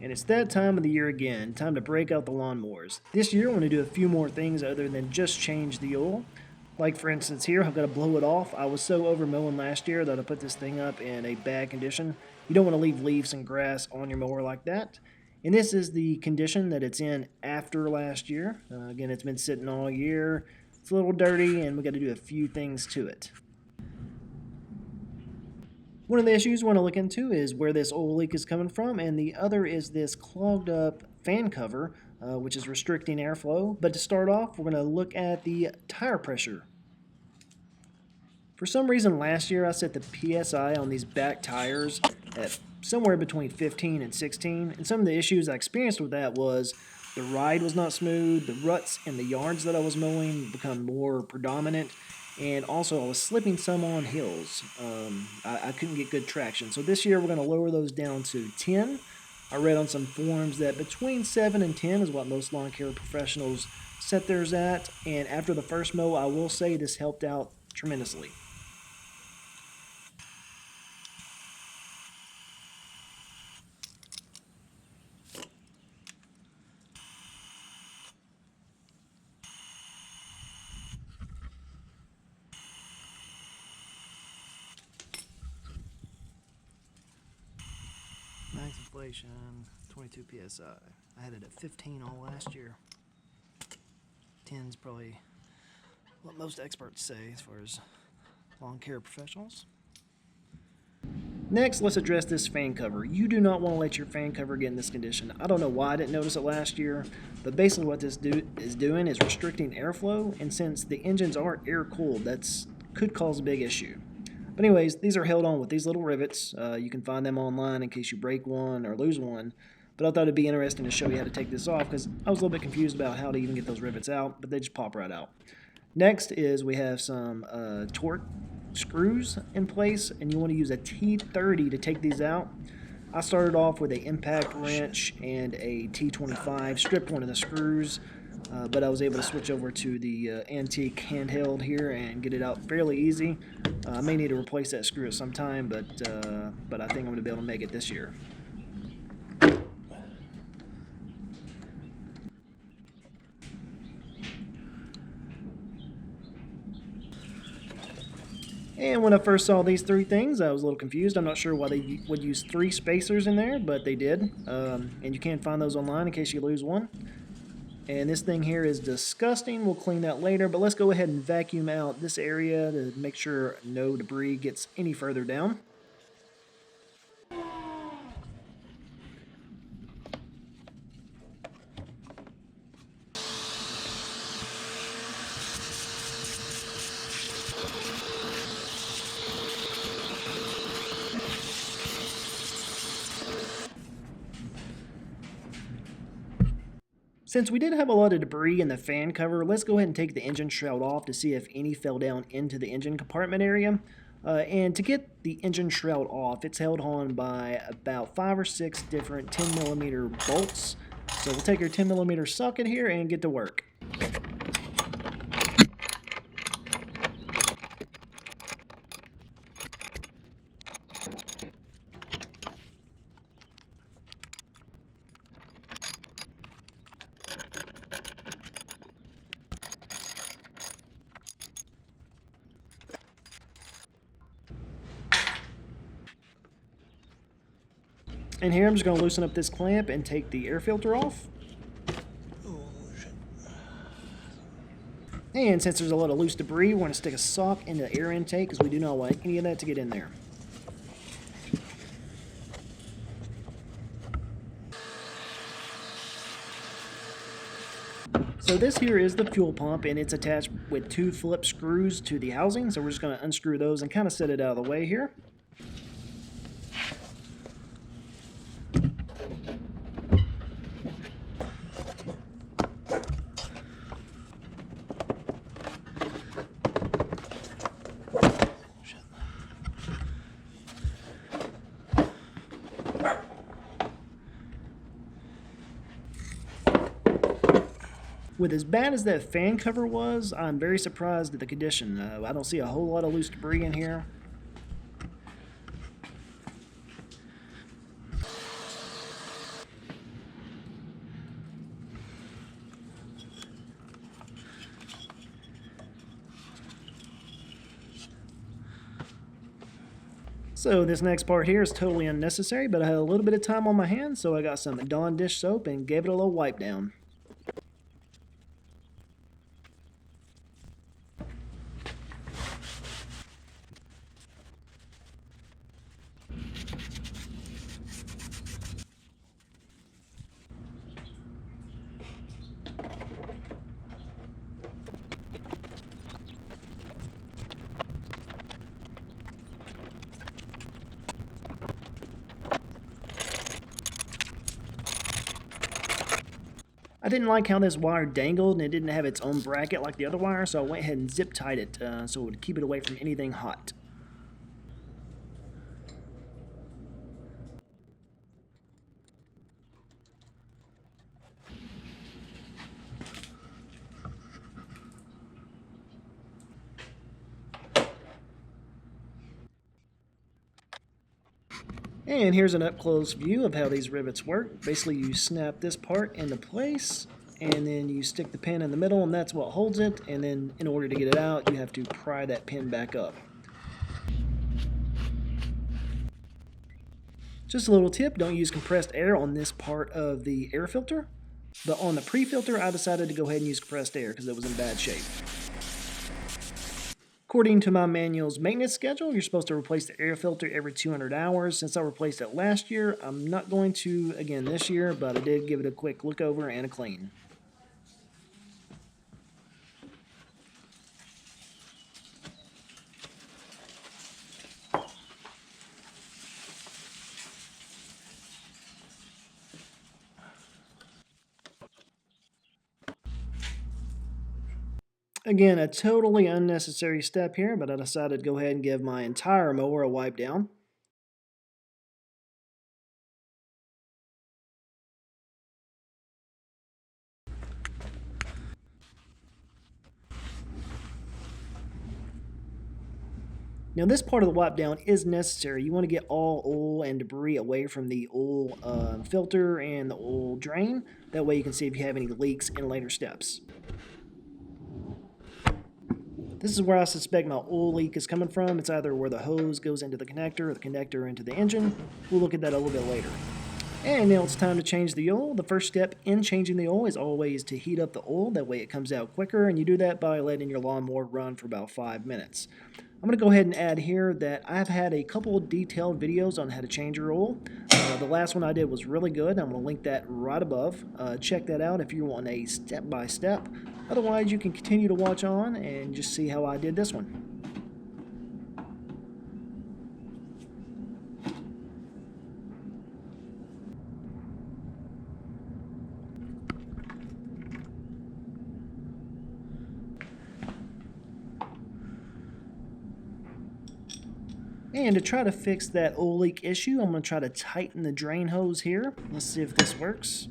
And it's that time of the year again, time to break out the lawnmowers. This year I'm going to do a few more things other than just change the oil. Like for instance here, I've got to blow it off. I was so over mowing last year that I put this thing up in a bad condition. You don't want to leave leaves and grass on your mower like that. And this is the condition that it's in after last year. Again, it's been sitting all year. It's a little dirty and we got to do a few things to it. One of the issues we want to look into is where this oil leak is coming from, and the other is this clogged up fan cover, which is restricting airflow. But to start off, we're going to look at the tire pressure. For some reason last year I set the PSI on these back tires at somewhere between 15 and 16, and some of the issues I experienced with that was the ride was not smooth, the ruts in the yards that I was mowing become more predominant, and also I was slipping some on hills. I couldn't get good traction. So this year we're going to lower those down to 10. I read on some forums that between 7 and 10 is what most lawn care professionals set theirs at, and after the first mow I will say this helped out tremendously. Max inflation, 22 psi. I had it at 15 all last year. 10's probably what most experts say as far as lawn care professionals. Next, let's address this fan cover. You do not want to let your fan cover get in this condition. I don't know why I didn't notice it last year, but basically what this is doing is restricting airflow, and since the engines aren't air-cooled, that could cause a big issue. But anyways, these are held on with these little rivets. You can find them online in case you break one or lose one. But I thought it'd be interesting to show you how to take this off because I was a little bit confused about how to even get those rivets out, but they just pop right out. Next is we have some torque screws in place, and you want to use a T30 to take these out. I started off with an impact wrench and a T25, stripped one of the screws, but I was able to switch over to the antique handheld here and get it out fairly easy. I may need to replace that screw at some time, but I think I'm going to be able to make it this year. And when I first saw these three things, I was a little confused. I'm not sure why they would use 3 spacers in there, but they did. And you can find those online in case you lose one. And this thing here is disgusting. We'll clean that later, but let's go ahead and vacuum out this area to make sure no debris gets any further down. Since we did have a lot of debris in the fan cover, let's go ahead and take the engine shroud off to see if any fell down into the engine compartment area. And to get the engine shroud off, it's held on by about 5 or 6 different 10mm bolts. So we'll take our 10mm socket here and get to work. And here I'm just going to loosen up this clamp and take the air filter off. And since there's a lot of loose debris, we're going to stick a sock in the air intake because we do not want any of that to get in there. So this here is the fuel pump, and it's attached with 2 flip screws to the housing. So we're just going to unscrew those and kind of set it out of the way here. With as bad as that fan cover was, I'm very surprised at the condition. I don't see a whole lot of loose debris in here. So this next part here is totally unnecessary, but I had a little bit of time on my hands, so I got some Dawn dish soap and gave it a little wipe down. I didn't like how this wire dangled and it didn't have its own bracket like the other wire, so I went ahead and zip tied it so it would keep it away from anything hot. And here's an up-close view of how these rivets work. Basically, you snap this part into place, and then you stick the pin in the middle, and that's what holds it. And then in order to get it out, you have to pry that pin back up. Just a little tip, don't use compressed air on this part of the air filter. But on the pre-filter, I decided to go ahead and use compressed air because it was in bad shape. According to my manual's maintenance schedule, you're supposed to replace the air filter every 200 hours. Since I replaced it last year, I'm not going to again this year, but I did give it a quick look over and a clean. Again, a totally unnecessary step here, but I decided to go ahead and give my entire mower a wipe down. Now this part of the wipe down is necessary. You want to get all oil and debris away from the oil filter and the oil drain. That way you can see if you have any leaks in later steps. This is where I suspect my oil leak is coming from. It's either where the hose goes into the connector or the connector into the engine. We'll look at that a little bit later. And now it's time to change the oil. The first step in changing the oil is always to heat up the oil. That way it comes out quicker, and you do that by letting your lawnmower run for about 5 minutes. I'm going to go ahead and add here that I've had a couple of detailed videos on how to change your oil. The last one I did was really good. I'm going to link that right above. Check that out if you want a step-by-step. Otherwise, you can continue to watch on and just see how I did this one. And to try to fix that oil leak issue, I'm going to try to tighten the drain hose here. Let's see if this works.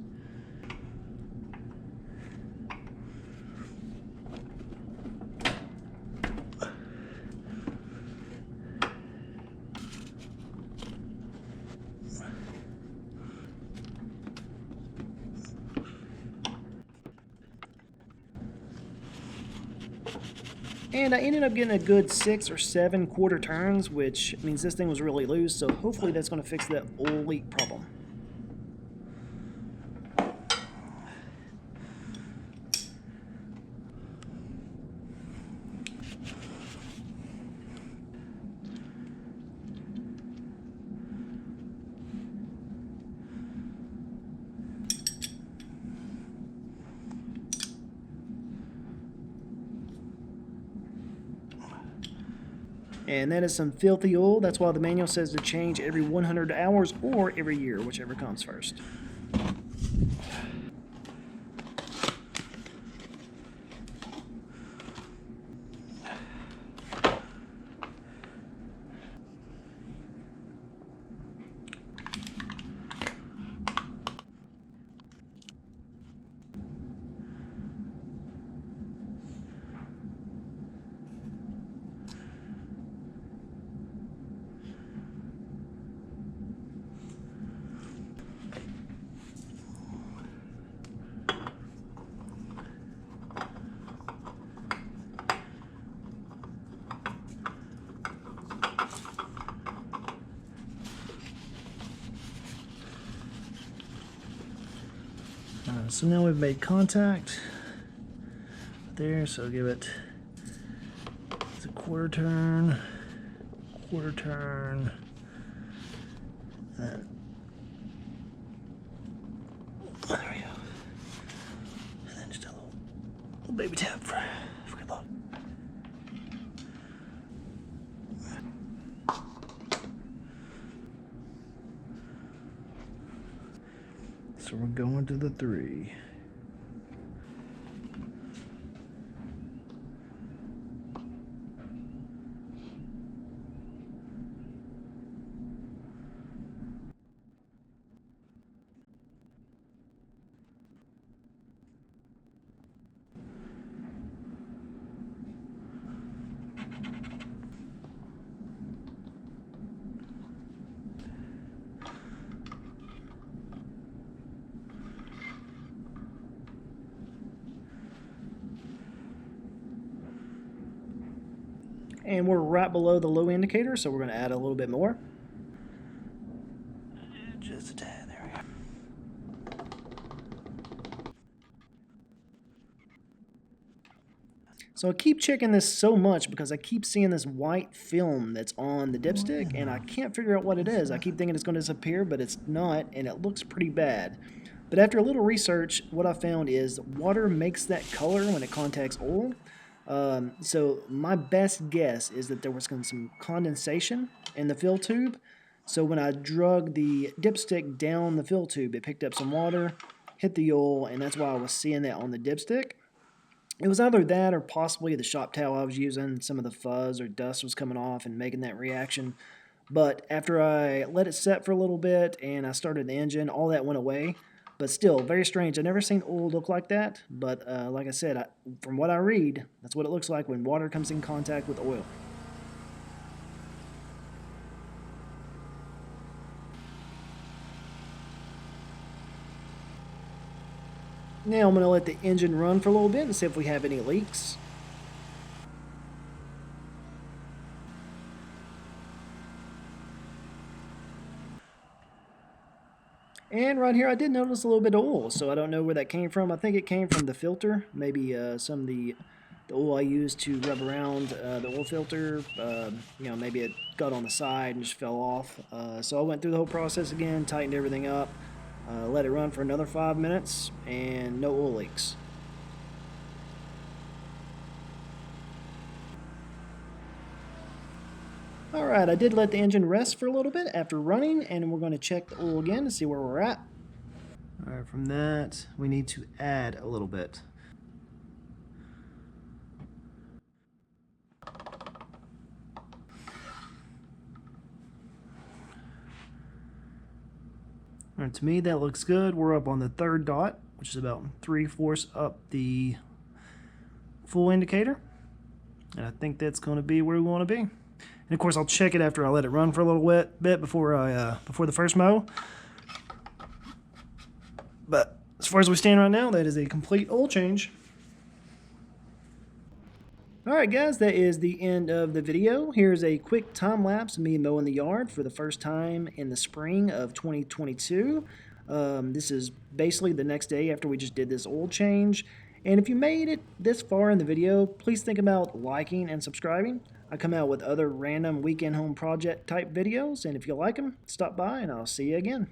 And I ended up getting a good 6 or 7 quarter turns, which means this thing was really loose, so hopefully that's going to fix that oil leak problem. And that is some filthy oil. That's why the manual says to change every 100 hours or every year, whichever comes first. So now we've made contact there, so give it a quarter turn, then there we go, and then just a little baby tap for good luck. So we're going to the 3. And we're right below the low indicator, so we're going to add a little bit more. Just a tad, there we go. So I keep checking this so much because I keep seeing this white film that's on the dipstick, and I can't figure out what it is. I keep thinking it's going to disappear, but it's not, and it looks pretty bad. But after a little research, what I found is water makes that color when it contacts oil. So my best guess is that there was some condensation in the fill tube. So when I drug the dipstick down the fill tube, it picked up some water, hit the oil, and that's why I was seeing that on the dipstick. It was either that or possibly the shop towel I was using, some of the fuzz or dust was coming off and making that reaction. But after I let it set for a little bit and I started the engine, all that went away. But still, very strange. I've never seen oil look like that. But like I said, from what I read, that's what it looks like when water comes in contact with oil. Now I'm going to let the engine run for a little bit and see if we have any leaks. And right here I did notice a little bit of oil, so I don't know where that came from. I think it came from the filter, maybe some of the oil I used to rub around the oil filter. You know, maybe it got on the side and just fell off. So I went through the whole process again, tightened everything up, let it run for another 5 minutes, and no oil leaks. Alright, I did let the engine rest for a little bit after running, and we're going to check the oil again to see where we're at. Alright, from that, we need to add a little bit. Alright, to me that looks good. We're up on the 3rd dot, which is about 3/4 up the full indicator. And I think that's going to be where we want to be. And of course, I'll check it after I let it run for a little bit before the first mow. But as far as we stand right now, that is a complete oil change. Alright guys, that is the end of the video. Here's a quick time lapse of me mowing the yard for the first time in the spring of 2022. This is basically the next day after we just did this oil change. And if you made it this far in the video, please think about liking and subscribing. I come out with other random weekend home project type videos, and if you like them, stop by and I'll see you again.